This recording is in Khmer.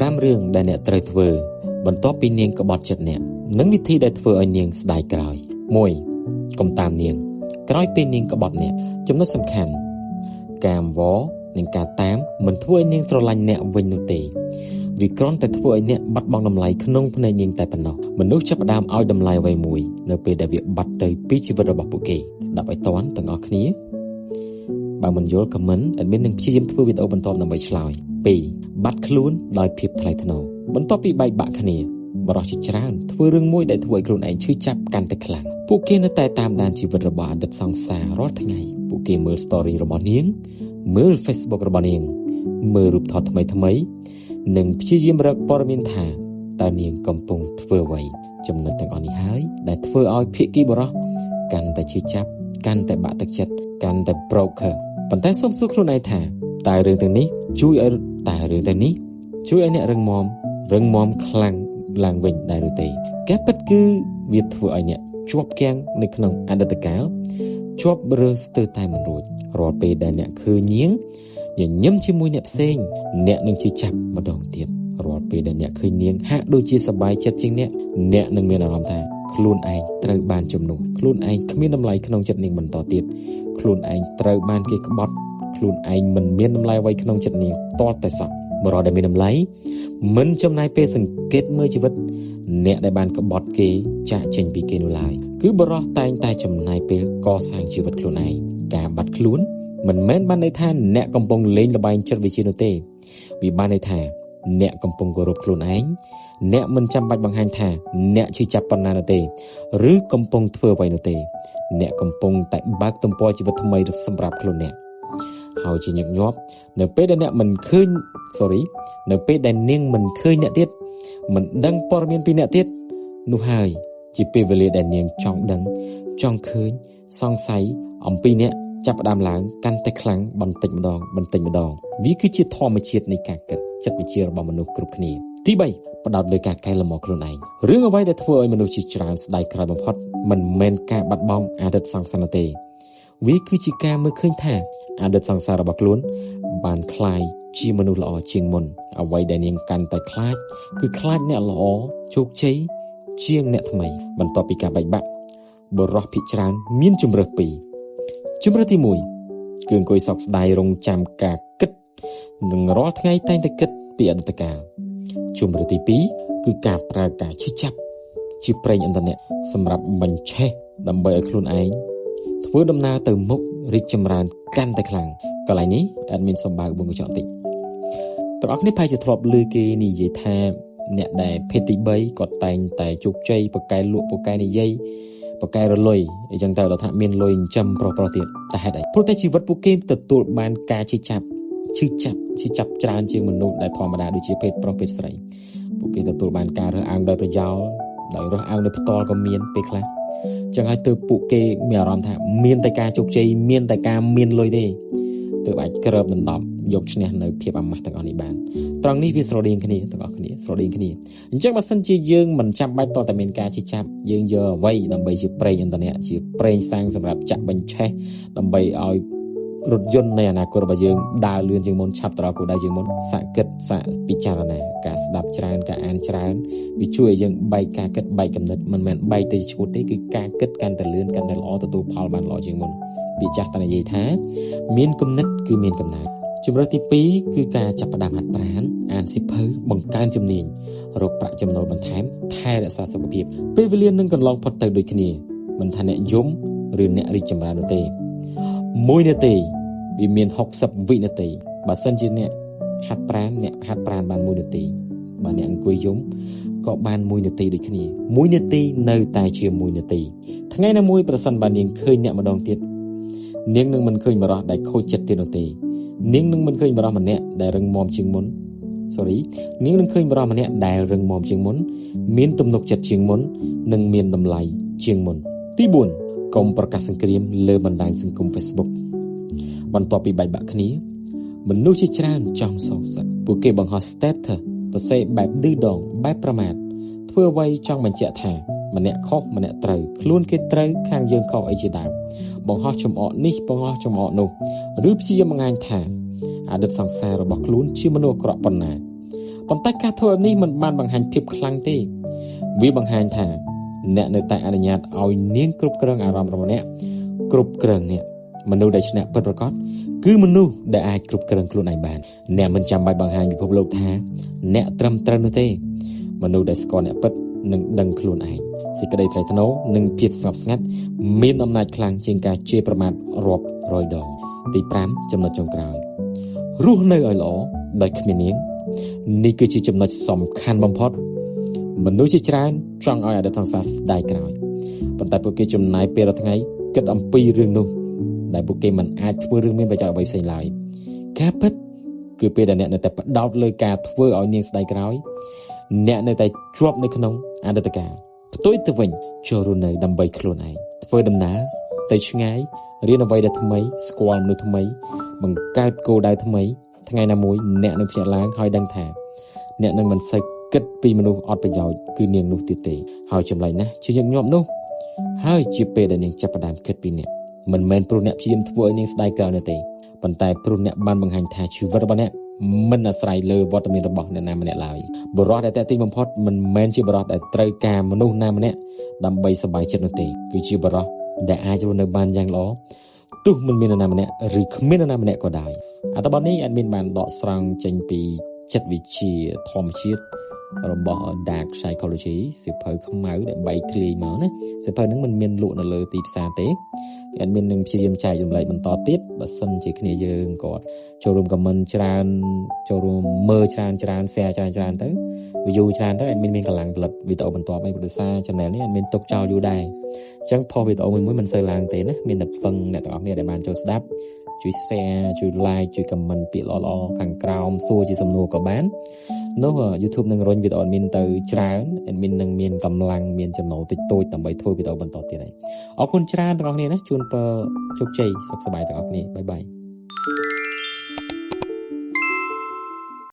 5 រឿងដែលអ្នកត្រូវធ្វើបន្ទាប់ពីនាងក្បត់ចិត្តអ្នកនិងវិធីដែលធ្វើឲ្យនាងស្ដាយក្រោយ 1. កុំតាមនាងក្រោយពេលនាងក្បត់អ្នកចំណុចសំខាន់ការអង្វរនិងការតាមមិនធ្វើឲ្យនាងស្រឡាញ់អ្នកវិញនោះទេវាគ្រាន់តែធ្វើឲ្យអ្នកបាត់បង់តម្លៃក្នុងភ្នែកនាងតែប៉ុណ្ណោះមនុស្សចាប់ផ្ដើមឲ្យតម្លៃអ្វីមួយនៅពេលដែលវាបាត់ទៅពីជីវិតរបស់ពួកគេស្ដាប់ឲ្យតាន់ទាំងអស់គ្នាបើមិនយល់ comment admin នឹងព្យាយាមធ្វើវីដេអូបន្តដើម្បីឆ្លើយ 2. បាត់ខ្លួនដោយភាពថ្លៃថ្នូរបន្ទាប់ពីបែកបាក់គ្នាបរិសុទ្ធជាច្រើនធ្វើរឿងមួយដែលធ្វើឲ្យខ្លួនឯងឈឺចាប់កាន់តែខ្លាំងពួកគេនៅតែតាមដានជីវិតរបស់អតីតសង្សាររាល់ថ្ងៃពួកគេមើល story របស់នាងមើល Facebook របស់នាងមើលរូបថតថ្មីៗនិងព្យាយាមរកព័ត៌មានថាតើនាងកំពុងធ្វើអ្វីចំណុចទាំងអស់នេះហើយដែលធ្វើឲ្យភាគីបរិសុទ្ធកាន់តែឈឺចាប់កាន់តែបាក់ទឹកចិត្តកាន់តែ broken ប៉ុន្តែសូមសួរខ្លួនឯងថាតើរឿងទាំងនេះជួយឲ្យអ្នករឹងមាំខ្លាំងឡើងវិញដែរឬទេការពិតគឺវាធ្វើឲ្យអ្នកជាប់គាំងនៅក្នុងអតីតកាលជាប់រើស្ទើរតែមិនរួចរាល់ពេលដែលអ្នកឃើញនាងញញឹមជាមួយអ្នកផ្សេងអ្នកនឹងជឿចាប់ម្ដងទៀតរាល់ពេលដែលអ្នកឃើញនាងហាក់ដូចជាសប្បាយចិត្តជាងអ្នកនឹងមានអារម្មណ៍ថាខ្លួនឯងត្រូវបានជំនួសខ្លួនឯងគ្មានតម្លៃក្នុងចិត្តនាងបន្តទៀតខ្លួនឯងត្រូវបានគេក្បត់ខ្លួនឯងមិនមានតម្លៃអ្វីក្នុងចិត្តនាងទាល់តែសោះបរិសុទ្ធដែលមានតម្លៃមិនចំណាយពេលសង្កេតមើលជីវិតអ្នកដែលបានក្បត់គេចាក់ចេញពីគេនោះឡើយគឺបរិសុទ្ធតែងតែចំណាយពេលកសាងជីវិតខ្លួនឯងការបាត់ខ្លួនមិនមែនបានន័យថាអ្នកកំពុងលេងល្បែងចិត្តវិទ្យានោះទេវាបានន័យថាអ្នកកំពុងគោរពខ្លួនឯងអ្នកមិនចាំបាច់បង្ហាញថាអ្នកឈឺចាប់ប៉ុណ្ណានោះទេឬកំពុងធ្វើអ្វីនោះទេអ្នកកំពុងតែបើកទំព័រជីវិតថ្មីសម្រាប់ខ្លួនអ្នកហើយជាញឹកញាប់នៅពេលដែលនាងមិនឃើញអ្នកទៀតមិនដឹងព័ត៌មានពីអ្នកទៀតនោះហើយជាពេលវេលាដែលនាងចង់ដឹងចង់ឃើញសង្ស័យអំពីអ្នកចាប់ផ្ដើមឡើងកាន់តែខ្លាំងបន្តិចម្ដងវាគឺជាធម្មជាតិនៃការគិតចិត្តវិទ្យារបស់មនុស្សគ្រប់គ្នាទី3ផ្ដោតលើការកែលម្អខ្លួនឯងរឿងអ្វីដែលធ្វើឲ្យមនុស្សជាច្រើនស្ដាយក្រោយបំផុតមិនមែនការបាត់បង់អតីតសង្សារនោះទេវាគឺជាការមើលឃើញថាអតីតសង្សាររបស់ខ្លួនបានคล้ายជាមនុស្សល្អជាងមុនអ្វីដែលនាងកាន់តែខ្លាចគឺខ្លាចអ្នកល្អជោគជ័យជាងអ្នកថ្មីបន្ទាប់ពីការបែកបាក់បរិសុទ្ធភាគច្រើនមានជម្រើសពីរជម្រើសទី1គឺអង្គុយសោកស្ដាយរងចាំការគិតនឹងរាល់ថ្ងៃតែងតែគិតពីអតីតកាលជម្រើសទី2គឺការប្រើការឈឺចាប់ជាប្រេងឥន្ធនៈសម្រាប់បញ្ឆេះដើម្បីឲ្យខ្លួនឯងធ្វើដំណើរទៅមុខរីកចម្រើនកាន់តែខ្លាំងកន្លែងនេះadmin សម្បើកវងកញ្ចក់តិចទាំងអស់គ្នាប្រហែលជាធ្លាប់ឮគេនិយាយថាអ្នកដែលភេទទី3គាត់តែងតែជោគជ័យប្រកែលក់ប្រកែនិយាយប្រកែរលុយអញ្ចឹងទៅដល់ថាមានលុយចិញ្ចឹមប្រុសទៀតតែហេតុអីព្រោះតែជីវិតពួកគេទទួលបានការឈឺចាប់ច្រើនជាងមនុស្សដែលធម្មតាដូចជាភេទប្រុសភេទស្រីពួកគេទទួលបានការរើសអើងដោយប្រយោលដោយរើសអើងដោយផ្ទាល់ក៏មានពេលខ្លះចឹងហើយទើបពួកគេមានអារម្មណ៍ថាមានតែការជោគជ័យមានតែការមានលុយទេទើបអាចក្រើបដណ្ដប់យកឈ្នះនៅភាពអាម៉ាស់ទាំងអស់នេះបានត្រង់នេះវាស្រដៀងគ្នាទាំងអស់គ្នាស្រដៀងគ្នាអញ្ចឹងបើសិនជាយើងមិនចាំបាច់តតែមានការជិះចាប់យើងយកអ្វីដើម្បីជាប្រេងឥន្ធនៈជាប្រេងសាំងសម្រាប់ចាក់បញ្ឆេះដើម្បីឲ្យរថយន្តនៃអនាគតរបស់យើងដើរលឿនជាងមុនឆាប់ទៅដល់គោលដៅជាងមុនសាកគិតសាកពិចារណាការស្ដាប់ច្រើនការអានច្រើនវាជួយឲ្យយើងបែកការគិតបែកគំនិតមិនមែនបែកទៅឈួតទេគឺការគិតកាន់តែលឿនកាន់តែល្អទទួលផលបានល្អជាងមុនវាចាស់តែនិយាយថាមានគំនិតគឺមានកំណើតជំរើសទី2គឺការចាប់ផ្ដើមហាត់ប្រាណអានសៀវភៅបង្កើនជំនាញរកប្រាក់ចំណូលបន្ថែមថែរក្សាសុខភាពពេលវេលានឹងកន្លងផុតទៅដូចគ្នាមិនថាអ្នកយំឬអ្នករីកចម្រើននោះទេ1នាទីវាមាន60វិនាទីបើសិនជាអ្នកហាត់ប្រាណបាន1នាទីបើអ្នកអង្គុយយំក៏បាន1នាទីដូចគ្នា1នាទីនៅតែជា1នាទីថ្ងៃណាមួយប្រសិនបើនាងឃើញអ្នកម្ដងទៀតនាងនឹងមិនឃើញបរិសុទ្ធដែលខូចចិត្តទៀតនោះទេនាងនឹងមិនឃើញបរិសុទ្ធម្នាក់ដែលរឹងមាំជាងមុននាងនឹងឃើញបរិសុទ្ធម្នាក់ដែលរឹងមាំជាងមុនមានទំនុកចិត្តជាងមុននិងមានតម្លៃជាងមុនទី4កុំប្រកាសសង្គ្រាមលើបណ្ដាញសង្គម Facebook បន្ទាប់ពីបែកបាក់គ្នាមនុស្សជាច្រើនចង់សងសឹកពួកគេបង្ហោះ status ទៅសេបែបឌឺដងបែបប្រមាថធ្វើអ្វីចង់បញ្ជាក់ថាម្នាក់ខុសម្នាក់ត្រូវខ្លួនគេត្រូវខាងយើងខុសអីជាដើមបង្ហោះចំអកនេះបង្ហោះចំអកនោះឬព្យាយាមបង្ហាញថាអតីតសង្សាររបស់ខ្លួនជាមនុស្សអាក្រក់ប៉ុណ្ណា ប៉ុន្តែការធ្វើបែបនេះមិនបានបង្ហាញភាពខ្លាំងទេវាបង្ហាញថាអ្នកនៅតែអនុញ្ញាតឲ្យនាងគ្រប់គ្រងអារម្មណ៍របស់អ្នកគ្រប់គ្រងអ្នកមនុស្សដែលឈ្នះពិតប្រាកដគឺមនុស្សដែលអាចគ្រប់គ្រងខ្លួនឯងបានអ្នកមិនចាំបាច់បង្ហាញពិភពលោកថាអ្នកត្រឹមត្រូវនោះទេមនុស្សដែលស្គាល់អ្នកពិតនឹងដឹងខ្លួនឯងសេចក្តីថ្លៃថ្នូរនិងភាពស្ងប់ស្ងាត់មានអំណាចខ្លាំងជាងការជេរប្រមាថរាប់រយដងទី5ចំណុចចុងក្រោយរស់នៅឲ្យល្អដោយគ្មាននាងនេះគឺជាចំណុចសំខាន់បំផុតមនុស្សជាច្រើនចង់ឲ្យអតីតសង្សារស្ដាយក្រោយប៉ុន្តែពួកគេចំណាយពេលរាល់ថ្ងៃគិតអំពីរឿងនោះដែលពួកគេមិនអាចធ្វើរឿងមានប្រយោជន៍អ្វីផ្សេងឡើយការពិតគឺពេលដែលអ្នកនៅតែផ្ដោតលើការធ្វើឲ្យនាងស្ដាយក្រោយអ្នកនៅតែជាប់នៅក្នុងអតីតកាលផ្ទុយទៅវិញចូលរស់នៅដើម្បីខ្លួនឯងធ្វើដំណើរទៅឆ្ងាយរៀនអ្វីដែលថ្មីស្គាល់មនុស្សថ្មីបង្កើតគោលដៅថ្មីថ្ងៃណាមួយអ្នកនឹងភ្ញាក់ឡើងហើយដឹងថាអ្នកនឹងមិនសូវគិតពីមនុស្សអត់ប្រយោជន៍គឺនាងនោះទៀតទេហើយចម្លែកណាស់ជាញឹកញាប់នោះហើយជាពេលដែលនាងចាប់ផ្ដើមគិតពីអ្នកមិនមែនព្រោះអ្នកព្យាយាមធ្វើឲ្យនាងស្ដាយក្រោយនោះទេប៉ុន្តែព្រោះអ្នកបានបង្ហាញថាជីវិតរបស់អ្នកមិនអាស្រ័យលើវត្តមានរបស់អ្នកណាម្នាក់ឡើយបរិសុទ្ធដែលតេទីបំផុតមិនមែនជាបរិសុទ្ធដែលត្រូវការមនុស្សណាម្នាក់ដើម្បីសប្បាយចិត្តនោះទេគឺជាបរិសុទ្ធដែលអាចរស់នៅបានយ៉ាងល្អទោះមិនមាននរណាម្នាក់ឬគ្មាននរណាម្នាក់ក៏ដោយអត្ថបទនេះអេដមីនបានដកស្រង់ចេញពីចិត្តវិទ្យាធម្មជាតិរបស់ Dark Psychology សៀវភៅខ្មៅដែលបែកធ្លាយមកណាសៀវភៅហ្នឹងមិនមានលក់នៅលើទីផ្សារទេអេដមីននឹងព្យាយាមចែករំលែកបន្តទៀតបើសិនជាគ្នាយើងគាត់ចូលរួម comment ច្រើនចូលរួមមើលច្រើន share ច្រើនទៅ view ច្រើនទៅអេដមីនមានកម្លាំងផលិតវីដេអូបន្តអីព្រោះសារ channel នេះអេដមីនទុកចោលយូរដែរអញ្ចឹងផុសវីដេអូមួយមិនសូវឡើងទេណាមានតែពឹងអ្នកទាំងអស់គ្នាដែលបានចូលស្ដាប់ជួយ share ជួយ like ជួយ comment ពាក្យល្អៗខាងក្រោមសួរជាសំណួរក៏បាននោះ YouTube នឹងរុញវីដេអូអេដមីនទៅច្រើនអេដមីននឹងមានកម្លាំងមានចំណូលតិចតួចដើម្បីធ្វើវីដេអូបន្តទៀតហើយអរគុណច្រើនទាំងអស់គ្នាណាជូនពរជោគជ័យសុខសប្បាយទាំងអស់គ្នាបាយបាយ